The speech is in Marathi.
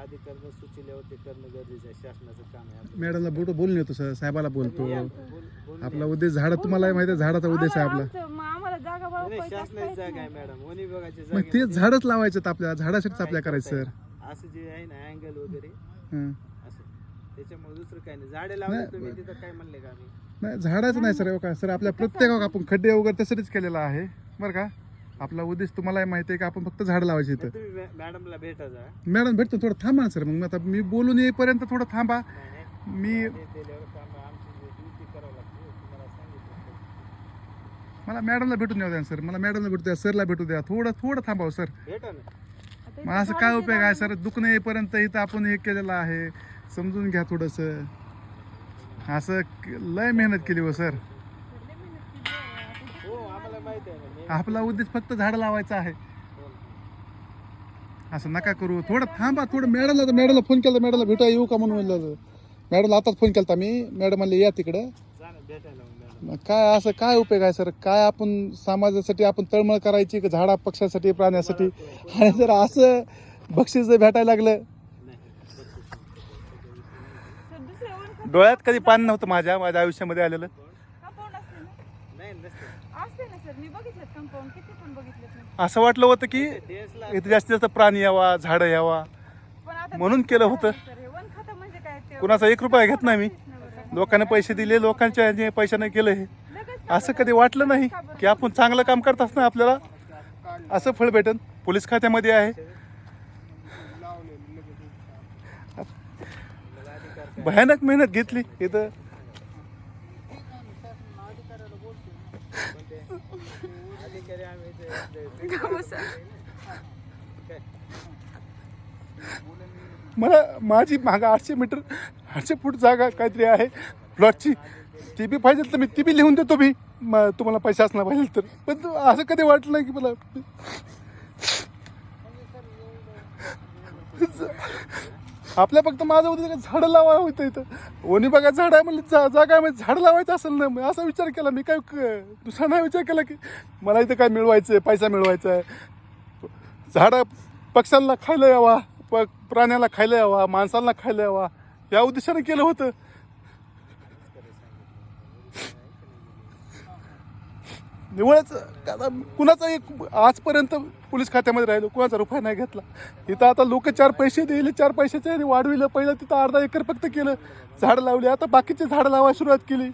अधिकाऱ्यांना सुचवल्यावर ते करणं गरजेचं आहे, शासनाचं काम आहे आपलं. मॅडमला बोलून येतो सर, साहेबाला बोलतो. बोल- आपला उद्देश झाड, तुम्हाला माहिती आहे झाडाचा उद्देश आहे आपला. आम्हाला जागा नाही, शासनाची जागा आहे मॅडम, वन विभागाची मग जागा ते आहे. झाडच लावायचे आपल्याला, झाडासाठीच आपल्या करायचं सर. असं जे आहे ना अँगल वगैरे हं. असं, त्याच्यामुळे दुसरं काही नाही. झाडे लावले तुम्ही तिथं काय म्हणले का आम्ही? नाही झाडाचं नाही सर, का सर आपल्या प्रत्येक आपण खड्डे वगैरे त्यासाठीच केलेला आहे बरं का. आपला उद्देश तुम्हालाही माहिती आहे की आपण फक्त झाड लावायचे इथं. तुम्ही मॅडमला भेटा जा. मॅडम भेटतो, थोडं थांबा ना सर. मग आता मी बोलून येईपर्यंत थोडं थांबा. नाही, मी ते दिल्यावर काम आमची ड्युटी करावं लागते, तुम्हाला सांगितलं. मला मॅडमला भेटून द्या सर, मला मॅडमला भेटू द्या, सरला भेटू द्या. थोडं थांबावं सर. भेटा ना. मग असं काय उपयोग आहे सर, दुखणं येईपर्यंत इथं आपण हे केलेलं आहे, समजून घ्या थोडंसं. असं लय मेहनत केली हो सर. हो आम्हाला माहिती आहे ना. आपला उद्देश फक्त झाडं लावायचा आहे. असं नका करू, थोडं थांबा. थोडं मॅडमला फोन केला, मॅडमला भेटा येऊ का म्हणून म्हणलं. मॅडमला आताच फोन केला मी, मॅडम म्हणले या तिकडं. जा ना, भेटायला मग मॅडम. मग काय असं काय उपयोग आहे सर? काय आपण समाजासाठी आपण तळमळ करायची का झाडा पक्षासाठी प्राण्यासाठी? आणि जर असं बक्षीस जर भेटायला लागलं, डोळ्यात कधी पाणी नव्हतं माझ्या आयुष्यामध्ये आलेलं. नाही नसते. असं वाटलं होतं की इथे जास्तीत जास्त प्राणी यावा, झाडं यावा, म्हणून केलं होतं. कुणाचा 1 रुपया घेत नाही मी, लोकांना पैसे दिले, लोकांच्या पैशाने केलं हे. असं कधी वाटलं नाही की आपण चांगलं काम करत असताना आपल्याला असं फळ भेटन. पोलीस खात्यामध्ये आहे, भयानक मेहनत घेतली इथं. अधिकारी आम्ही मला माझी मागं 800 फूट जागा काहीतरी आहे प्लॉटची, ती बी पाहिजे तर मी ती बी लिहून देतो मी, तुम्हाला पैसे असणार पाहिजे तर. पण असं कधी वाटलं नाही की मला आपल्या फक्त माझं होतं झाडं लावायला होतं इथं. ओनी बघा झाड आहे म्हणलं, जागा आहे म्हणजे झाड लावायचं असेल ना. मग असा विचार केला मी, काय दुसरा नाही विचार केला की मला इथं काय मिळवायचं आहे, पैसा मिळवायचा आहे. झाडं पक्ष्यांना खायला यावा, प्राण्याला खायला यावा, माणसांना खायला यावा, या उद्देशाने केलं होतं. निवळच कुणाचा एक आजपर्यंत पोलीस खात्यामध्ये राहिलो, कुणाचा रुपया नाही घेतला. इथं आता लोक 4 पैसे दिले, 4 पैशाचे वाढविलं. पहिलं तिथं अर्धा एकर फक्त केलं, झाडं लावली. आता बाकीचे झाडं लावायला सुरुवात केली.